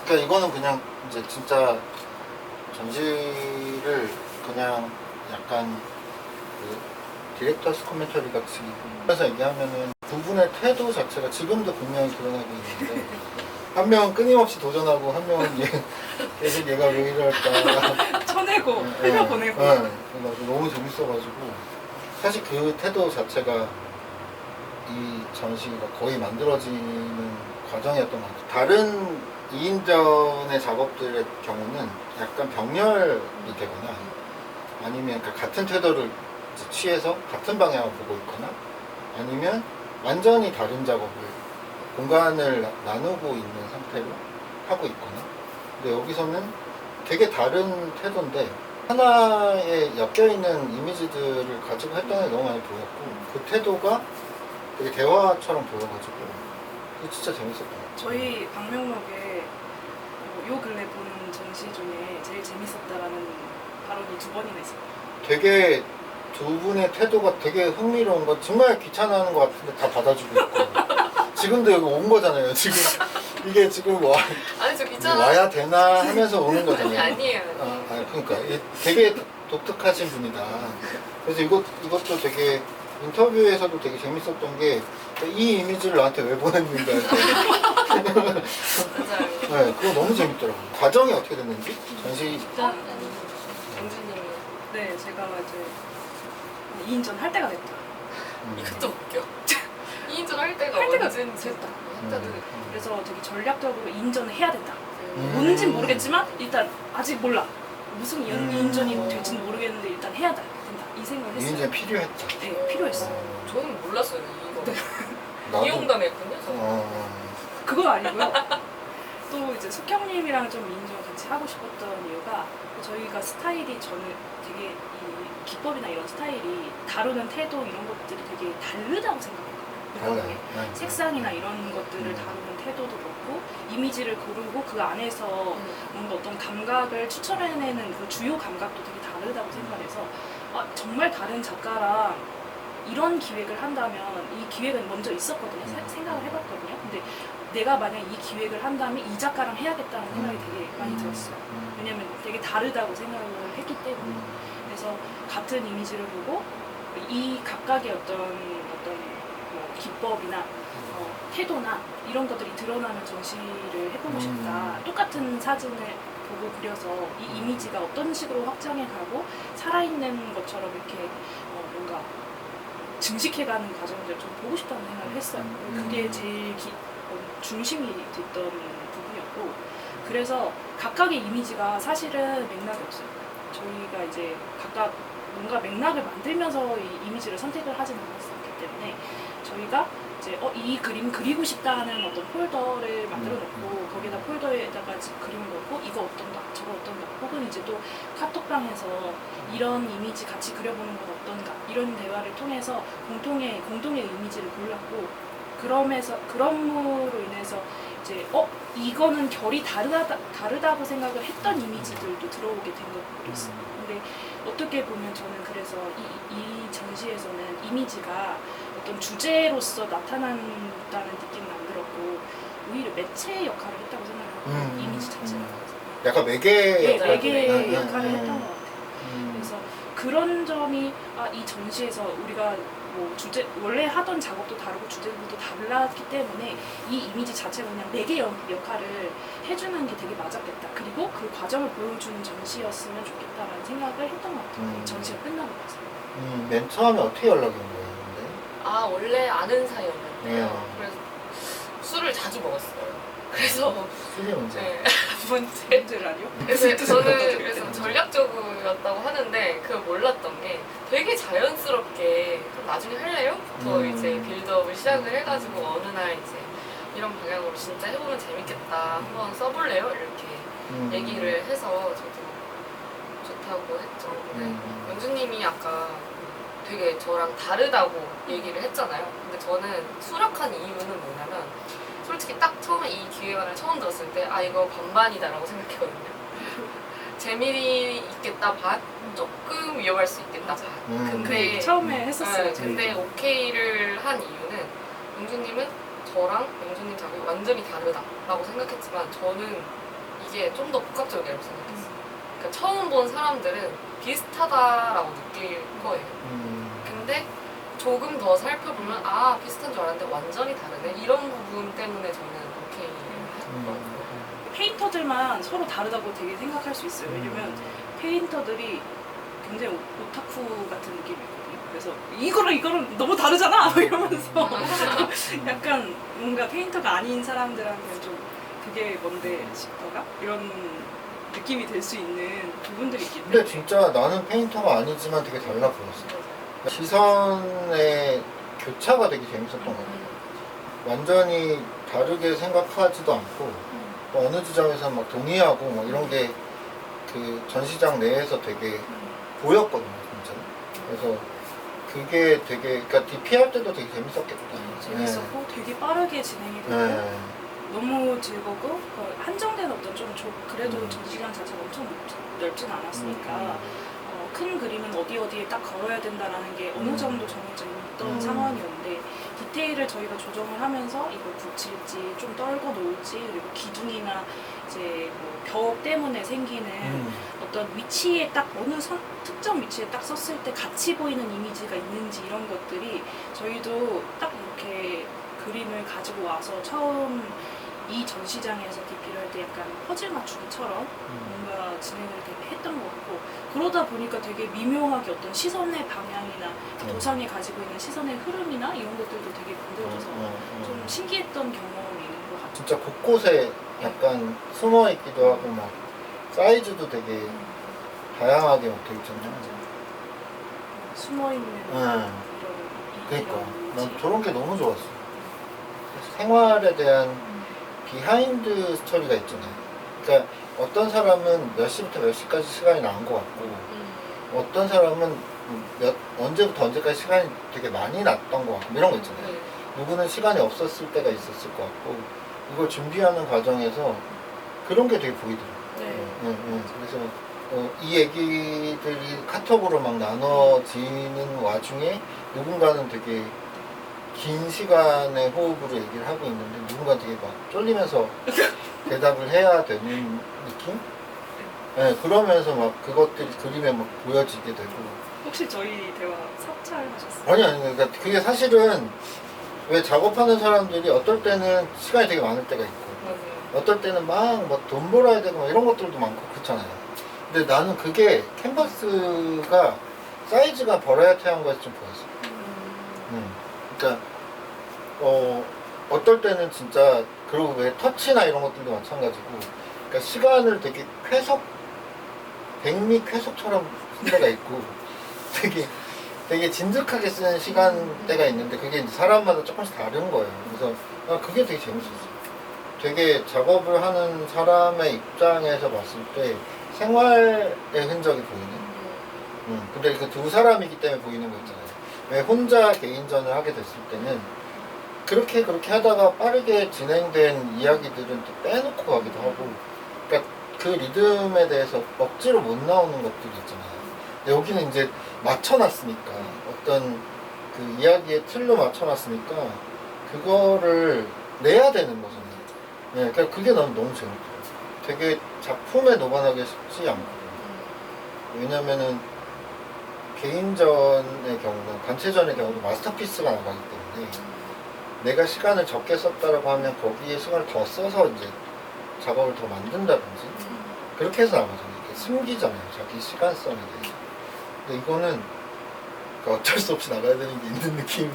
그러니까 이거는 그냥 이제 진짜 전시를 그냥 약간 그 디렉터스 코멘터리 같이 그래서 얘기하면은 두 분의 태도 자체가 지금도 분명히 드러나고 있는데 한 명은 끊임없이 도전하고 한 명은 계속 얘가 왜 이럴까 쳐내고 예, 흘려보내고. 그래서 너무 재밌어가지고 사실 그 태도 자체가 이 전시가 거의 만들어지는 과정이었던 것 같아요. 다른 2인전의 작업들의 경우는 약간 병렬이 되거나 아니면 같은 태도를 취해서 같은 방향을 보고 있거나 아니면 완전히 다른 작업을 공간을 나누고 있는 상태로 하고 있거나 근데 여기서는 되게 다른 태도인데 하나에 엮여있는 이미지들을 가지고 했던 게 너무 많이 보였고 그 태도가 되게 대화처럼 보여가지고 그게 진짜 재밌었던 것 같아요. 저희 방명록에 요 근래 본 전시 중에 제일 재밌었다라는 발언이 2번이나 있어요. 되게 두 분의 태도가 되게 흥미로운 거 정말 귀찮아하는 것 같은데 다 받아주고 있고 지금도 여기 온 거잖아요. 지금 이게 지금 아니 저 귀찮아. 와야 되나 하면서 오는 거잖아요. 아니에요. 그러니까 이게 되게 독특하신 분이다. 그래서 이것도 되게 인터뷰에서도 되게 재밌었던 게 이 이미지를 나한테 왜 보냈는가 맞아요. 네, 그거 너무 재밌더라고요. 과정이 어떻게 됐는지 전시 일단 영주님이 네, 제가 이제 2인전 할 때가 됐다. 이것도 웃겨. 2인전 할 때가 할 때가 언제인지 됐다. 한자는 그래서 되게 전략적으로 2인전을 해야 된다. 음. 뭔진 모르겠지만 일단 아직 몰라. 무슨 2인전이 될지는 모르겠는데 일단 해야 된다. 이 생각을 했어요. 이미지가 필요했다. 네, 필요했어요. 저는 몰랐어요 이거. 나도- 이용당했군요. 저는. 그건 아니고요. 또 이제 숙형님이랑 좀 2인전 같이 하고 싶었던 이유가 저희가 스타일이 저는 되게 이 기법이나 이런 스타일이 다루는 태도 이런 것들이 되게 다르다고 생각했거든요. 달라요. 네. 색상이나 이런 것들을 다루는 태도도 그렇고 이미지를 고르고 그 안에서 뭔가 어떤 감각을 추천해내는 그 주요 감각도 되게 다르다고 생각해서 정말 다른 작가랑 이런 기획을 한다면 이 기획은 먼저 있었거든요. 생각을 해봤거든요. 근데 내가 만약 이 기획을 한다면 이 작가랑 해야겠다는 생각이 되게 많이 들었어요. 왜냐면 되게 다르다고 생각을 했기 때문에. 그래서 같은 이미지를 보고 이 각각의 어떤 뭐 기법이나 태도나 이런 것들이 드러나는 전시를 해보고 싶다. 똑같은 사진을 보고 그려서 이 이미지가 어떤 식으로 확장해 가고 살아있는 것처럼 이렇게 뭔가 증식해가는 과정들을 좀 보고 싶다는 생각을 했어요. 그게 제일 중심이 됐던 부분이었고 그래서 각각의 이미지가 사실은 맥락이 없어요. 저희가 이제 각각 뭔가 맥락을 만들면서 이 이미지를 선택을 하지는 않았기 때문에 저희가 이제 이 그림 그리고 싶다는 어떤 폴더를 만들어 놓고 거기다 폴더에다가 그림을 넣고 이거 어떤가 저거 어떤가 혹은 이제 또 카톡방에서 이런 이미지 같이 그려보는 건 어떤가 이런 대화를 통해서 공동의 이미지를 골랐고 그럼으로 인해서 이제 이거는 결이 다르다고 생각을 했던 이미지들도 들어오게 된 것도 있어요. 근데 어떻게 보면 저는 그래서 이 전시에서는 이미지가 어떤 주제로서 나타난다는 느낌은 안 들었고 오히려 매체 역할을 했다고 생각하고 이미지 자체가 약간 매개 매개의 역할을 했던 것 같아요. 그래서 그런 점이 이 전시에서 우리가 뭐 원래 하던 작업도 다르고 주제들도 달랐기 때문에 이 이미지 자체가 그냥 매개 역할을 해주는 게 되게 맞았겠다. 그리고 그 과정을 보여주는 전시였으면 좋겠다라는 생각을 했던 것 같아요. 전시가 끝나고 나서. 맨 처음에 어떻게 연락이 온 거예요? 근데? 원래 아는 사이였는데요. 네. 그래서 술을 자주 먹었어요. 그래서 술이 문제. 네. 문제를 아니요? 그래서 저는 전략적이었다고 하는데 그걸 몰랐던 게 되게 자연스럽게 그럼 나중에 할래요? 부터 이제 빌드업을 시작을 해가지고 어느 날 이제 이런 방향으로 진짜 해보면 재밌겠다 한번 써볼래요? 이렇게 얘기를 해서 저도 좋다고 했죠. 근데 영주님이 아까 되게 저랑 다르다고 얘기를 했잖아요. 근데 저는 수락한 이유는 뭐냐면 솔직히 딱 처음에 이 기획안을 처음 들었을 때 이거 반반이다라고 생각했거든요. 재미 있겠다 반, 조금 위험할 수 있겠다 반. 근데 처음에 했었어요. 근데 오케이를 한 이유는 영주님은 저랑 영주님 작업이 완전히 다르다라고 생각했지만 저는 이게 좀 더 복합적이라고 생각했어. 그러니까 처음 본 사람들은 비슷하다라고 느낄 거예요. 근데 조금 더 살펴보면 아 비슷한 줄 알았는데 완전히 다르네 이런 부분 때문에 저는 오케이 했던 것 같아요. 페인터들만 서로 다르다고 되게 생각할 수 있어요. 왜냐면 페인터들이 굉장히 오타쿠 같은 느낌이 있거든요. 그래서 이거랑 너무 다르잖아! 이러면서 약간 뭔가 페인터가 아닌 사람들한테는 좀 그게 뭔데 싶다가 이런 느낌이 될 수 있는 부분들이 있기 때문에. 근데 진짜 나는 페인터가 아니지만 되게 달라 보였어. 시선의 교차가 되게 재밌었던 것 같아요. 완전히 다르게 생각하지도 않고 또 어느 지점에서 막 동의하고 뭐 이런 게 그 전시장 내에서 되게 보였거든요, 진짜. 그래서 그게 되게, 그러니까 DP 할 때도 되게 재밌었겠다. 재밌었고 되게 빠르게 진행이 되고 네. 너무 즐겁고 한정된 어떤 그래도 음. 전시장 자체가 엄청 넓진 않았으니까 큰 그림은 어디에 딱 걸어야 된다라는 게 어느 정도 정해져 있던 상황이었는데 디테일을 저희가 조정을 하면서 이걸 붙일지 좀 떨궈 놓을지 그리고 기둥이나 이제 뭐 벽 때문에 생기는 어떤 위치에 딱 특정 위치에 딱 썼을 때 같이 보이는 이미지가 있는지 이런 것들이 저희도 딱 이렇게 그림을 가지고 와서 처음 이 전시장에서 DP를 할 때 약간 퍼즐 맞추기처럼 뭔가 진행을 되게 했던 것 같고 그러다 보니까 되게 미묘하게 어떤 시선의 방향이나 도상이 가지고 있는 시선의 흐름이나 이런 것들도 되게 만들어져서 좀 신기했던 경험이 있는 것 같아요. 진짜 곳곳에 약간 숨어 있기도 하고 막 사이즈도 되게 다양하게 막 돼 있잖아요. 숨어있는 그러니까 이런 난 저런 게 너무 좋았어. 생활에 대한 비하인드 스토리가 있잖아요. 그러니까 어떤 사람은 몇 시부터 몇 시까지 시간이 나은 것 같고 어떤 사람은 언제부터 언제까지 시간이 되게 많이 났던 것 같고 이런 거 있잖아요. 누구는 시간이 없었을 때가 있었을 것 같고 이걸 준비하는 과정에서 그런 게 되게 보이더라고요. 그래서 이 얘기들이 카톡으로 막 나눠지는 와중에 누군가는 되게 긴 시간의 호흡으로 얘기를 하고 있는데 누군가 되게 막 쫄리면서 대답을 해야 되는 느낌? 네, 그러면서 막 그것들이 그림에 막 보여지게 되고. 혹시 저희 대화 삭제하셨어요? 아니 그러니까 그게 사실은 왜 작업하는 사람들이 어떨 때는 시간이 되게 많을 때가 있고 어떨 때는 막 돈 벌어야 되고 막 이런 것들도 많고 그렇잖아요. 근데 나는 그게 캔버스가 사이즈가 버라이어티한 거에서 좀 보였어. 그러니까 어떨 때는 진짜 그리고 왜 터치나 이런 것들도 마찬가지고 그러니까 시간을 되게 백미 쾌속처럼 쓴 데가 있고 되게 진득하게 쓰는 시간대가 있는데 그게 이제 사람마다 조금씩 다른 거예요. 그래서 그게 되게 재밌었어요. 되게 작업을 하는 사람의 입장에서 봤을 때 생활의 흔적이 보이는. 근데 그 두 사람이기 때문에 보이는 거 있잖아요. 왜 혼자 개인전을 하게 됐을 때는 그렇게 하다가 빠르게 진행된 이야기들은 또 빼놓고 가기도 하고 그러니까 그 리듬에 대해서 억지로 못 나오는 것들이 있잖아요. 근데 여기는 이제 맞춰놨으니까 어떤 그 이야기의 틀로 맞춰놨으니까 그거를 내야 되는 거잖아요. 네, 그러니까 그게 난 너무 재밌더라고요. 되게 작품에 녹아나기 쉽지 않고 왜냐면은 개인전의 경우는 단체전의 경우도 마스터피스가 나가기 때문에 내가 시간을 적게 썼다라고 하면 거기에 시간을 더 써서 이제 작업을 더 만든다든지 그렇게 해서 나가잖아요. 이렇게 숨기잖아요. 자기 시간성에 대해서. 근데 이거는 어쩔 수 없이 나가야 되는 게 있는 느낌.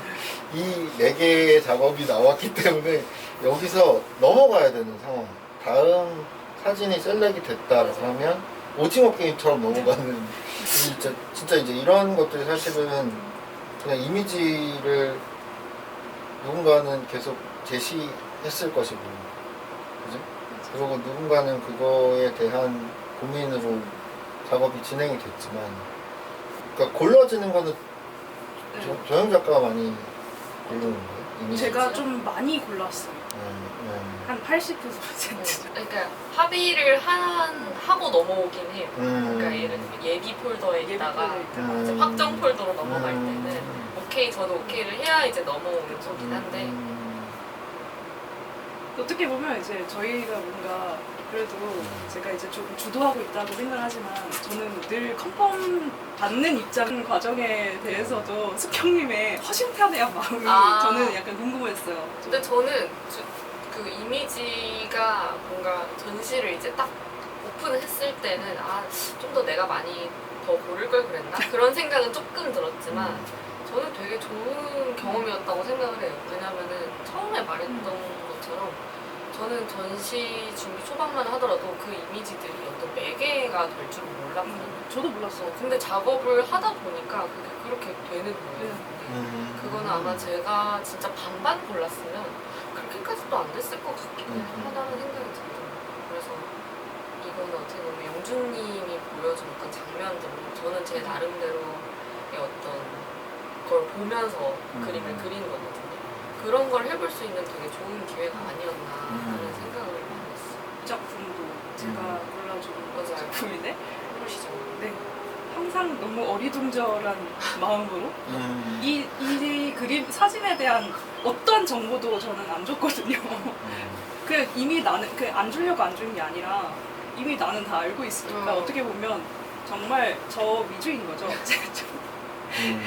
이 4개의 작업이 나왔기 때문에 여기서 넘어가야 되는 상황. 다음 사진이 셀렉이 됐다라고 하면 오징어 게임처럼 넘어가는 진짜 이제 이런 것들이 사실은 그냥 이미지를 누군가는 계속 제시했을 것이고 그죠? 그리고 누군가는 그거에 대한 고민으로 작업이 진행이 됐지만 그러니까 골라지는 거는 조영 작가가 많이 고르는 거예요? 이미지? 제가 좀 많이 골랐어요. 한 80%. 그러니까 합의를 하고 넘어오긴 해요. 그러니까 예를 들면 예비 폴더에 있다가 이제 확정 폴더로 넘어갈 때는 오케이 저도 오케이를 해야 이제 넘어오는 쪽이긴 한데 어떻게 보면 이제 저희가 뭔가 그래도 제가 이제 좀 주도하고 있다고 생각하지만 저는 늘 컨펌 받는 입장 과정에 대해서도 숙형님의 허심탄회한 마음이 저는 약간 궁금했어요. 근데 저는 그 이미지가 뭔가 전시를 이제 딱 오픈을 했을 때는 좀 더 내가 많이 더 고를 걸 그랬나? 그런 생각은 조금 들었지만 저는 되게 좋은 경험이었다고 생각을 해요. 왜냐면은 처음에 말했던 것처럼 저는 전시 준비 초반만 하더라도 그 이미지들이 어떤 매개가 될 줄은 몰랐거든요. 저도 몰랐어요. 근데 작업을 하다 보니까 그게 그렇게 되는 거예요. 그거는 아마 제가 진짜 반반 골랐으면 그렇게까지도 안 됐을 것 같긴 하다는 생각이 들더라고요. 그래서 이거는 어떻게 보면 영준님이 보여준 어떤 장면들로 저는 제 나름대로의 어떤 걸 보면서 그림을 그린 거거든요. 그런 걸 해볼 수 있는 되게 좋은 기회가 아니었나라는 생각을 많이 했어요. 이 작품도 제가 골라준 맞아요. 작품인데 해보시죠. 네. 항상 너무 어리둥절한 마음으로 이 그림 사진에 대한 어떤 정보도 저는 안 줬거든요. 그 이미 나는 그 안 주려고 안 준 게 아니라 이미 나는 다 알고 있으니까 어떻게 보면 정말 저 위주인 거죠.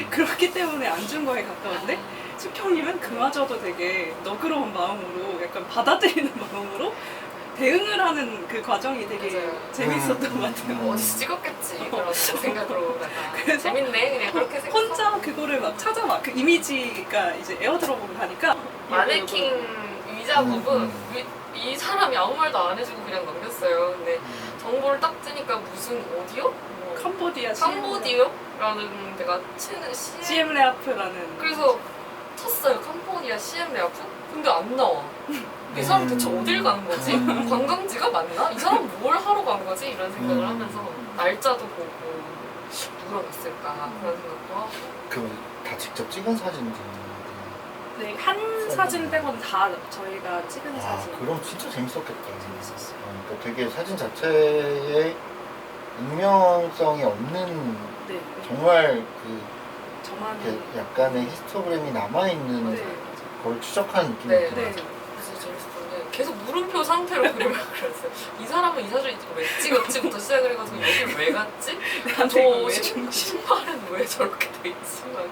그렇기 때문에 안 준 거에 가까운데 숙형님은 그마저도 되게 너그러운 마음으로 약간 받아들이는 마음으로 대응을 하는 그 과정이 되게 맞아요. 재밌었던 것 같아요. 어디서 찍었겠지 그런 생각으로 약간 그래서 재밌네 그냥 그렇게 생각하고 혼자 그거를 막 찾아봐. 그 이미지가 이제 에어드롭을 하니까 마네킹 위작업은 이 사람이 아무 말도 안 해주고 그냥 넘겼어요. 근데 정보를 딱 뜨니까 무슨 어디요? 뭐 캄보디아라는 데가 치는 CM 레아프라는 그래서 쳤어요. 캄보디아 CM 레아프? 근데 안 나와. 이 사람 대체 어딜 간 거지? 관광지가 맞나? 이 사람 뭘 하러 간 거지? 이런 생각을 하면서 날짜도 보고 누구랑 갔을까 그런 생각도 하고. 다 직접 찍은 사진인지. 네, 한 사진 빼고는 다 저희가 찍은 사진. 그럼 진짜 재밌었겠다. 재밌었어요. 그러니까 되게 사진 자체에 익명성이 없는 네. 정말 저만의 이렇게 약간의 히스토그램이 남아있는 네. 걸 추적하는 느낌이 네. 들어요. 네. 그래서 재밌었는데 계속 물음표 상태로 그림을 그렸어요. 이 사람은 이 사진을 왜 찍었지부터 시작을 해가지고 여기 왜 갔지? 나한테 이걸 왜 신발은 왜 저렇게 돼 있지? 막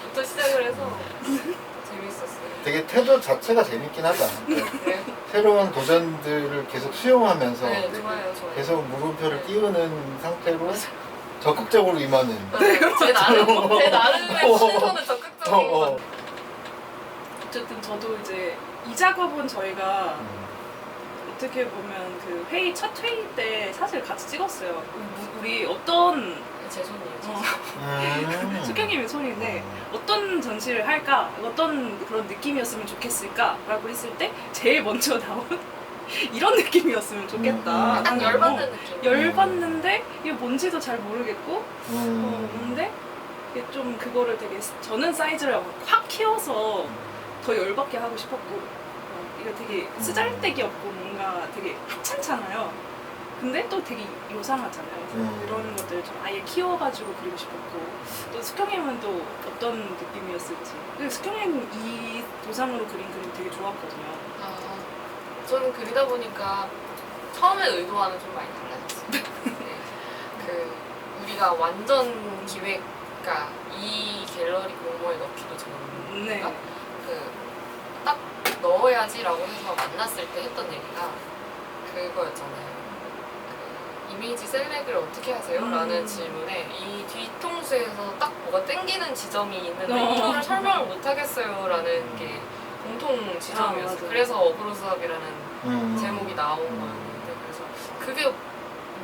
부터 시작을 해서 재밌었어요. 되게 태도 자체가 재밌긴 하다. 그러니까 네, 새로운 도전들을 계속 수용하면서 네 좋아요. 계속 물음표를 띄우는 상태로 적극적으로 임하는. 맞아요. 제 나름의 시선은 적극적인 것 어쨌든 저도 이제 이 작업은 저희가 어떻게 보면 그 회의 첫 회의 때 사실 같이 찍었어요. 우리 어떤 제 손이에요. 숙형님의 손인데 어떤 전시를 할까, 어떤 그런 느낌이었으면 좋겠을까라고 했을 때 제일 먼저 나온 이런 느낌이었으면 좋겠다. 딱 열받는 느낌. 열받는데 이게 뭔지도 잘 모르겠고, 근데 이게 좀 그거를 되게 저는 사이즈를 확 키워서 더 열받게 하고 싶었고, 이거 되게 쓰잘데기 없고 뭔가 되게 하찮잖아요. 근데 또 되게 요상하잖아요. 그래서 그런 것들 좀 아예 키워가지고 그리고 싶었고, 또 숙형님은 또 어떤 느낌이었을지. 근데 숙형님 이 도상으로 그린 그림 되게 좋았거든요. 저는 그리다 보니까 처음에 의도와는 좀 많이 달라졌어요. 네. 우리가 완전 기획가 이 갤러리 공모에 넣기도 전에 네. 딱 넣어야지라고 해서 만났을 때 했던 얘기가 그거였잖아요. 이미지 셀렉을 어떻게 하세요? 라는 질문에 이 뒤통수에서 딱 뭐가 땡기는 지점이 있는데 이거를 설명을 못 하겠어요 라는 게 공통 지점이었어요. 그래서 어그로수업이라는 제목이 나온 거였는데, 그래서 그게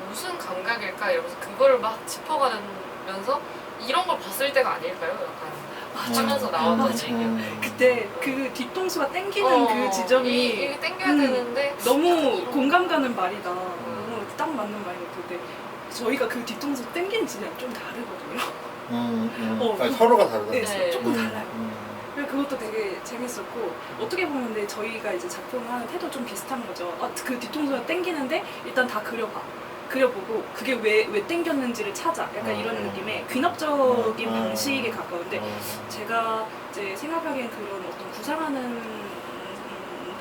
무슨 감각일까 이러면서 그거를 막 짚어가면서 이런 걸 봤을 때가 아닐까요? 약간 하면서 나왔던 얘기였는데 그때 그 뒤통수가 땡기는 그 지점이 이게 땡겨야 되는데 너무 공감 가는 말이다. 너무 딱 맞는 말이었는데 저희가 그 뒤통수 땡기는 지점이 좀 다르거든요. 아니, 서로가 다르다. 네, 조금 달라요. 그래서 그것도 되게 재밌었고, 어떻게 보면 근데 저희가 이제 작품을 하는 태도 좀 비슷한 거죠. 그 뒤통수가 땡기는데 일단 다 그려보고 그게 왜 땡겼는지를 찾아. 약간 이런 느낌의 귀납적인 방식에 가까운데, 제가 이제 생각하기엔 그런 어떤 구상하는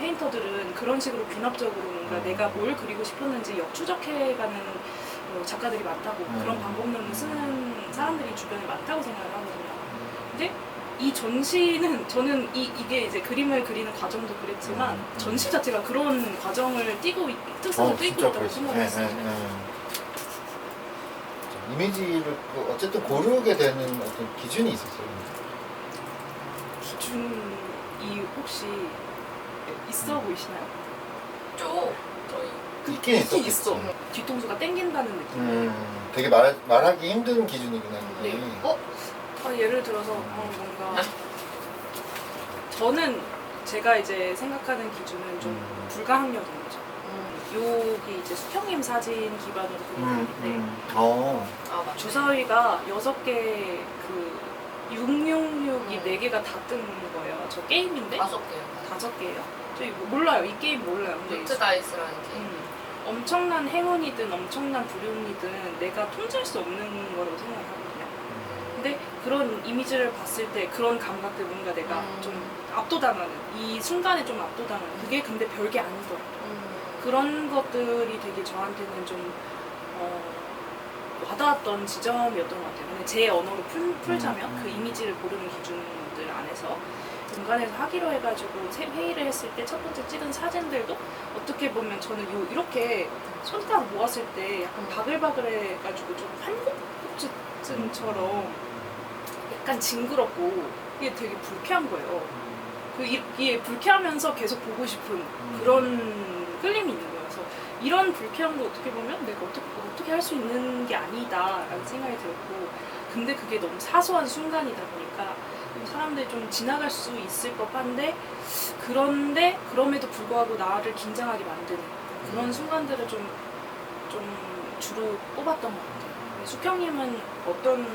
페인터들은 그런 식으로 귀납적으로 뭔가 내가 뭘 그리고 싶었는지 역추적해가는 작가들이 많다고 그런 방법론을 쓰는 사람들이 주변에 많다고 생각을 하거든요. 근데 이 전시는 저는 이게 이제 그림을 그리는 과정도 그랬지만 전시 자체가 그런 과정을 특성을 띠고 진짜 있다고 그랬어. 생각을 했어요. 이미지를 어쨌든 고르게 되는 어떤 기준이 있었어요. 기준이 혹시 있어 보이시나요? 좀 저희 있긴 있었겠지. 있어. 뒤통수가 땡긴다는 느낌. 되게 말하기 힘든 기준이구나. 그게. 네. 예를 들어서 뭔가 저는 제가 이제 생각하는 기준은 좀 불가항력인 거죠. 여기 이제 수평림 사진 기반으로 그린 건데 아 맞죠. 주사위가 6개 그 666이 4개가 다 뜬 거예요. 저 게임인데 5개요. 5개예요? 저 이거 몰라요. 이 게임 몰라요. 근데 루트 다이스라는 게임. 엄청난 행운이든 엄청난 불운이든 내가 통제할 수 없는 거라고 생각하거든요. 근데 그런 이미지를 봤을 때 그런 감각들 뭔가 내가 좀 압도당하는 이 순간에 좀 압도당하는 그게 근데 별게 아니더라고요. 그런 것들이 되게 저한테는 좀 와닿았던 지점이었던 것 같아요. 근데 제 언어로 풀자면 그 이미지를 고르는 기준들 안에서 중간에서 하기로 해가지고 회의를 했을 때 첫 번째 찍은 사진들도 어떻게 보면 저는 이렇게 손가락 모았을 때 약간 바글바글해가지고 좀 한국복지증처럼 약간 징그럽고 이게 되게 불쾌한 거예요. 이게 불쾌하면서 계속 보고 싶은 그런 끌림이 있는 거예요. 그래서 이런 불쾌함도 어떻게 보면 내가 어떻게 할 수 있는 게 아니다라는 생각이 들었고, 근데 그게 너무 사소한 순간이다 보니까 사람들이 좀 지나갈 수 있을 법한데, 그런데 그럼에도 불구하고 나를 긴장하게 만드는 그런 순간들을 좀 주로 뽑았던 것 같아요. 수평님은 어떤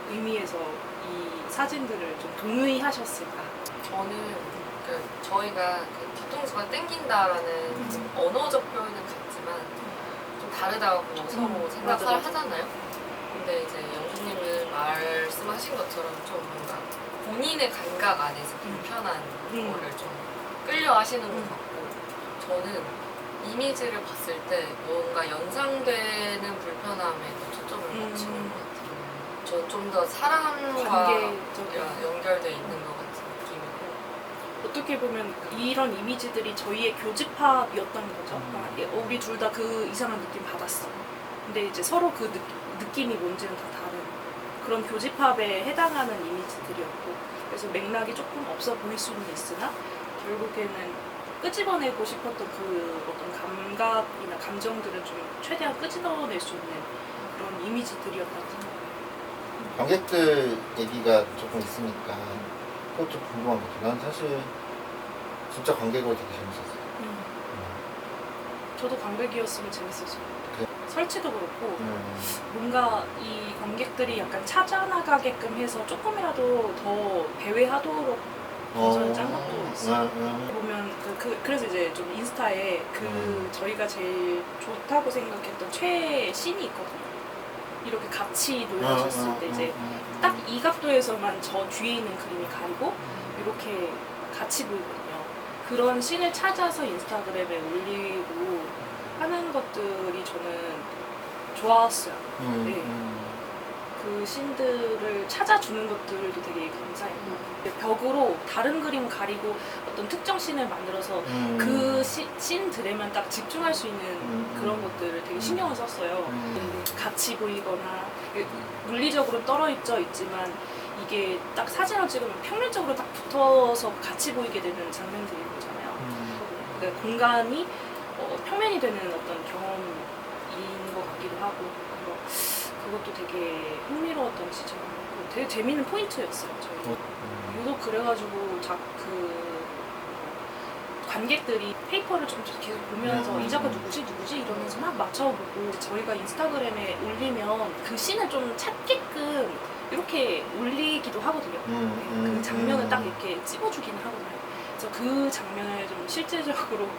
의미에서 이 사진들을 좀 동의하셨을까? 저는 저희가 뒤통수가 땡긴다라는 언어적 표현은 같지만 좀 다르다고 서로 생각을 맞아. 하잖아요. 근데 이제 영수님은 말씀하신 것처럼 좀 뭔가 본인의 감각 안에서 불편한 거를 좀 끌려 하시는 것 같고, 저는 이미지를 봤을 때 뭔가 연상되는 불편함에 더 초점을 맞추는 것 같아요. 저 좀 더 사람과 관계적인. 연결돼 있는 것 같은 느낌이고, 어떻게 보면 이런 이미지들이 저희의 교집합이었던 거죠. 우리 둘 다 그 이상한 느낌 받았어. 근데 이제 서로 그 느낌이 뭔지는 다 다른 그런 교집합에 해당하는 이미지들이었고, 그래서 맥락이 조금 없어 보일 수는 있으나 결국에는 끄집어내고 싶었던 그 어떤 감각이나 감정들을 좀 최대한 끄집어낼 수 있는 그런 이미지들이었다고 생각해요. 관객들 얘기가 조금 있으니까 그것 좀 궁금한 것 같아요. 난 사실 진짜 관객으로 되게 재밌었어요. 저도 관객이었으면 재밌었어요. 그래. 설치도 그렇고 뭔가 이 관객들이 약간 찾아나가게끔 해서 조금이라도 더 배회하도록 저는 짠 것도 있어요. 보면 그래서 이제 좀 인스타에 저희가 제일 좋다고 생각했던 최애 씬이 있거든요. 이렇게 같이 놀라셨을 때 이제 딱 이 각도에서만 저 뒤에 있는 그림이 가리고 이렇게 같이 보이거든요. 그런 씬을 찾아서 인스타그램에 올리고 하는 것들이 저는 좋았어요. 네. 그 씬들을 찾아주는 것들도 되게 감사했고, 벽으로 다른 그림 가리고 어떤 특정 씬을 만들어서 그 씬들에만 딱 집중할 수 있는 그런 것들을 되게 신경을 썼어요. 같이 보이거나 물리적으로 떨어져 있지만 이게 딱 사진을 찍으면 평면적으로 딱 붙어서 같이 보이게 되는 장면들인 거잖아요. 그러니까 공간이 평면이 되는 어떤 경험인 것 같기도 하고, 그것도 되게 흥미로웠던 지점이고 되게 재밌는 포인트였어요. 저희 유독 그래가지고 관객들이 페이퍼를 좀 계속 보면서 이 작가 누구지 이러면서 막 맞춰보고, 저희가 인스타그램에 올리면 그 씬을 좀 찾게끔 이렇게 올리기도 하거든요. 그 장면을 딱 이렇게 찝어주기는 하거든요. 그래서 그 장면을 좀 실제적으로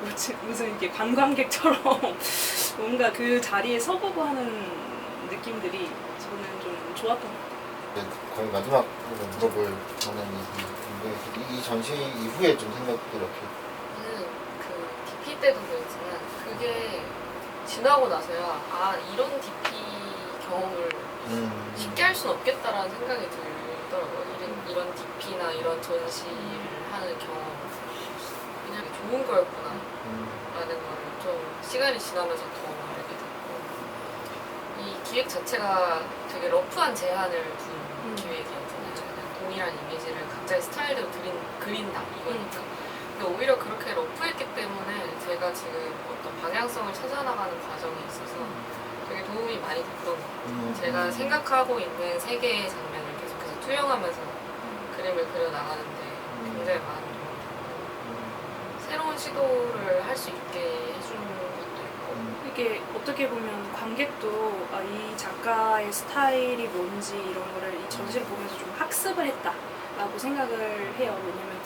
무슨 이렇게 관광객처럼 뭔가 그 자리에 서보고 하는 느낌들이 저는 좀 좋았던 것 같아요. 거의 마지막으로 물어볼 만한 얘기인데 이 전시 이후에 좀 생각들이 어떻게? 저는 그 DP 때도 그랬지만 그게 지나고 나서야 아 이런 DP 경험을 쉽게 할 수는 없겠다라는 생각이 들더라고요. 이런 DP나 이런 전시를 하는 경험 그냥 좋은 거였구나 라는 걸 좀 시간이 지나면서 더 알게 됐고 이 기획 자체가 되게 러프한 제한을 둔 기획이었잖아요. 그냥 동일한 이미지를 각자의 스타일대로 그린다 이거니까. 근데 오히려 그렇게 러프했기 때문에 제가 지금 어떤 방향성을 찾아나가는 과정에 있어서 되게 도움이 많이 됐던 것 같아요. 제가 생각하고 있는 세계의 장면을 계속해서 투영하면서 그림을 그려나가는데 굉장히 많은 도움이 됐고 새로운 시도를 할 수 있게 해주는 것도 있고 이게 어떻게 보면 관객도 이 작가의 스타일이 뭔지 이런 거를 이 전시를 보면서 좀 학습을 했다라고 생각을 해요. 왜냐면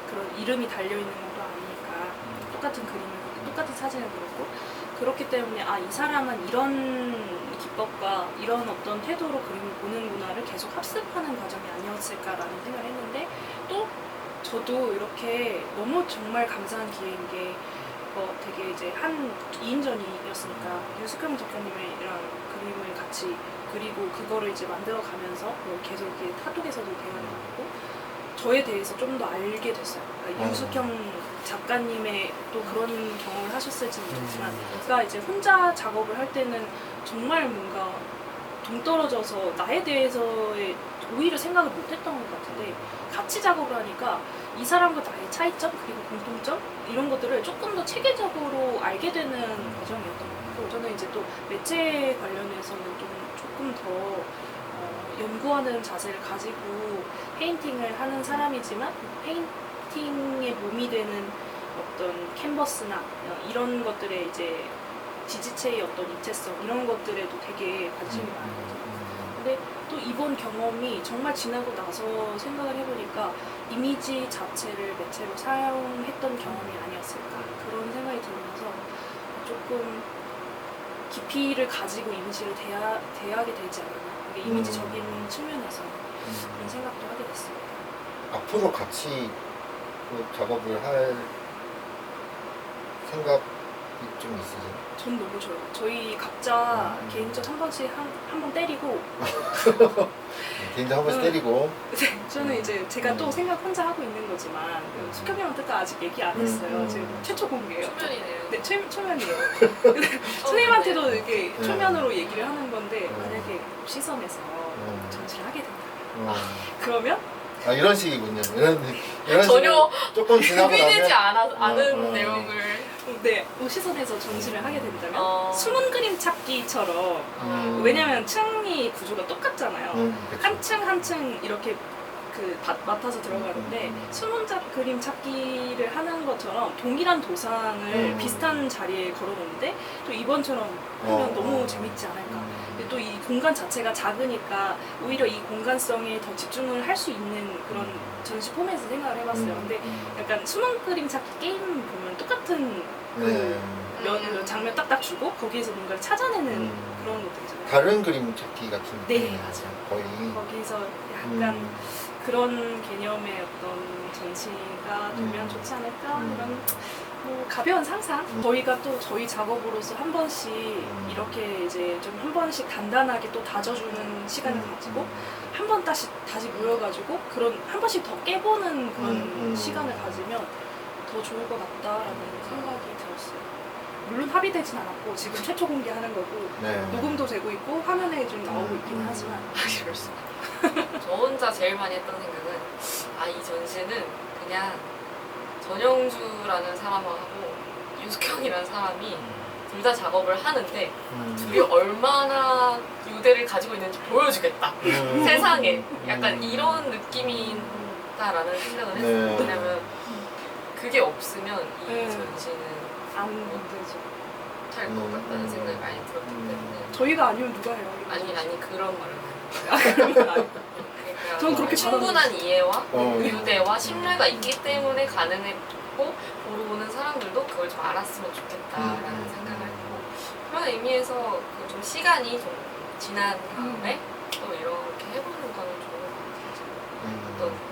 그런 이름이 달려있는 것도 아니니까 똑같은 그림을 보고 똑같은 사진을 보고 그렇기 때문에 이 사람은 이런 기법과 이런 어떤 태도로 그림을 보는구나를 계속 학습하는 과정이 아니었을까라는 생각을 했는데 또 저도 이렇게 너무 정말 감사한 기회인 게 되게 이제 한 2인전이었으니까 유숙형 작가님이랑 그림을 같이 그리고 그거를 이제 만들어가면서 계속 이렇게 카톡에서도 대화를 나누고 저에 대해서 좀 더 알게 됐어요. 그러니까 유숙형 작가님의 또 그런 경험을 하셨을지는 모르겠지만 그러니까 이제 혼자 작업을 할 때는 정말 뭔가 동떨어져서 나에 대해서의 오히려 생각을 못했던 것 같은데 같이 작업을 하니까 이 사람과 나의 차이점 그리고 공통점 이런 것들을 조금 더 체계적으로 알게 되는 과정이었던 것 같고 저는 이제 또 매체 관련해서는 조금 더 연구하는 자세를 가지고 페인팅을 하는 사람이지만 페인팅에 몸이 되는 어떤 캔버스나 이런 것들에 이제 지지체의 어떤 입체성 이런 것들에도 되게 관심이 많거든요. 근데 또 이번 경험이 정말 지나고 나서 생각을 해보니까 이미지 자체를 매체로 사용했던 경험이 아니었을까 그런 생각이 들면서 조금 깊이를 가지고 이미지를 대하게 되지 않았나 이게 이미지적인 측면에서 그런 생각도 하게 됐습니다. 앞으로 같이 작업을 할 생각이 좀 있으세요? 전 너무 좋아요. 저희 각자 개인적 한 번씩 한 번 때리고 개인적 한 번씩 때리고 네, 저는 이제 제가 또 생각 혼자 하고 있는 거지만 숙협형한테도 아직 얘기 안 했어요. 지금 최초 공개예요. 초면이네요. 네, 초면이에요. 선생님한테도 이렇게 초면으로 얘기를 하는 건데 만약에 시선에서 전시를 하게 된다. 그러면 이런 식이군요. 이런 전혀 식으로 조금 지나고 준비되지 나면 않은 내용을 네, 시선에서 전시를 하게 된다면 숨은 그림 찾기처럼 왜냐면 층이 구조가 똑같잖아요. 한 층 한 층 이렇게 맡아서 들어가는데 숨은 그림 찾기를 하는 것처럼 동일한 도상을 비슷한 자리에 걸어놓는데 또 이번처럼 하면 너무 재밌지 않을까. 또 이 공간 자체가 작으니까 오히려 이 공간성에 더 집중을 할 수 있는 그런 전시 포맷을 생각을 해봤어요. 근데 약간 숨은 그림 찾기 게임 보면 똑같은 장면 딱딱 주고 거기에서 뭔가를 찾아내는 그런 것들이잖아요. 다른 그림 찾기 같은 네, 느낌이에요. 맞아요. 거의 거기서 약간 그런 개념의 어떤 전시가 되면 좋지 않을까 이런 가벼운 상상. 저희가 또 저희 작업으로서 한 번씩 이렇게 이제 좀 한 번씩 단단하게 또 다져주는 시간을 가지고 한 번 다시 모여가지고 그런 한 번씩 더 깨보는 그런 시간을 가지면 더 좋을 것 같다라는 생각이 들었어요. 물론 합의되진 않았고 지금 최초 공개하는 거고 녹음도 되고 있고 화면에 좀 나오고 있긴 하지만 이럴 수가. 저 혼자 제일 많이 했던 생각은 이 전시는 그냥 전영주라는 사람하고 유숙형이라는 사람이 둘 다 작업을 하는데 둘이 얼마나 유대를 가지고 있는지 보여주겠다. 세상에 약간 이런 느낌이다라는 생각을 했어요. 왜냐면 그게 없으면 이 전시는 안 되죠. 못할 것 같다는 생각이 많이 들었기 때문에 저희가 아니면 누가 해요? 아니 그런 말은 그런 건 아니에요. 그러니까 저는 그렇게 충분한 이해와 어. 유대와 신뢰가 있기 때문에 가능했고 보러 오는 사람들도 그걸 좀 알았으면 좋겠다라는 생각을 했고 그런 의미에서 좀 시간이 좀 지난 다음에 또 이렇게 해보는 거는 어떤